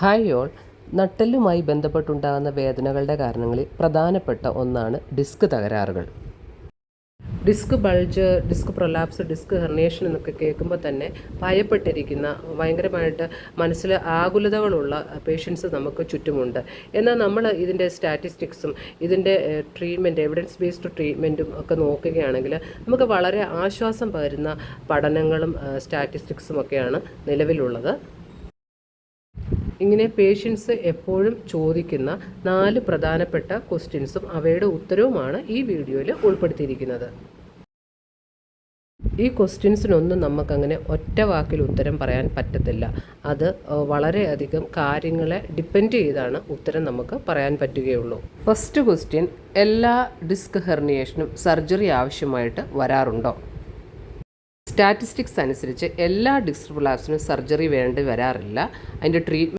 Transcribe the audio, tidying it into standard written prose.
Hi all. നട്ടെല്ലുമായി ബന്ധപ്പെട്ടുണ്ടാകുന്ന വേദനകളുടെ കാരണങ്ങളിൽ പ്രധാനപ്പെട്ട ഒന്നാണ് ഡിസ്ക് തകരാറുകൾ. Disc bulge, disc prolapse, disc herniation എന്നൊക്കെ കേൾക്കുമ്പോൾ തന്നെ ഭയപ്പെട്ടിരിക്കുന്ന, ഭയങ്കരമായിട്ട് മനസ്സിൽ ആകുലതകളുള്ള പേഷ്യൻസ് നമുക്ക് ചുറ്റുമുണ്ട്. എന്നാൽ നമ്മൾ ഇതിൻ്റെ സ്റ്റാറ്റിസ്റ്റിക്സും ഇതിൻ്റെ ട്രീറ്റ്മെൻറ്റ്, എവിഡൻസ് ബേസ്ഡ് ട്രീറ്റ്മെൻറ്റും ഒക്കെ നോക്കുകയാണെങ്കിൽ നമുക്ക് വളരെ ആശ്വാസം പകരുന്ന പഠനങ്ങളും സ്റ്റാറ്റിസ്റ്റിക്സും ഒക്കെയാണ് നിലവിലുള്ളത്. ഇങ്ങനെ പേഷ്യൻസ് എപ്പോഴും ചോദിക്കുന്ന 4 പ്രധാനപ്പെട്ട ക്വസ്റ്റ്യൻസും അവയുടെ ഉത്തരവുമാണ് ഈ വീഡിയോയിൽ ഉൾപ്പെടുത്തിയിരിക്കുന്നത്. ഈ ക്വസ്റ്റ്യൻസിനൊന്നും നമുക്കങ്ങനെ ഒറ്റ വാക്കിൽ ഉത്തരം പറയാൻ പറ്റത്തില്ല. അത് വളരെയധികം കാര്യങ്ങളെ ഡിപ്പെൻഡ് ചെയ്താണ് ഉത്തരം നമുക്ക് പറയാൻ പറ്റുകയുള്ളൂ. ഫസ്റ്റ് ക്വസ്റ്റ്യൻ, എല്ലാ ഡിസ്ക് ഹെർണിയേഷനും സർജറി ആവശ്യമായിട്ട് വരാറുണ്ടോ? സ്റ്റാറ്റിസ്റ്റിക്സ് അനുസരിച്ച് എല്ലാ ഡിസ്ക് പ്രൊലാപ്സിനും സർജറി വേണ്ടി വരാറില്ല. അതിൻ്റെ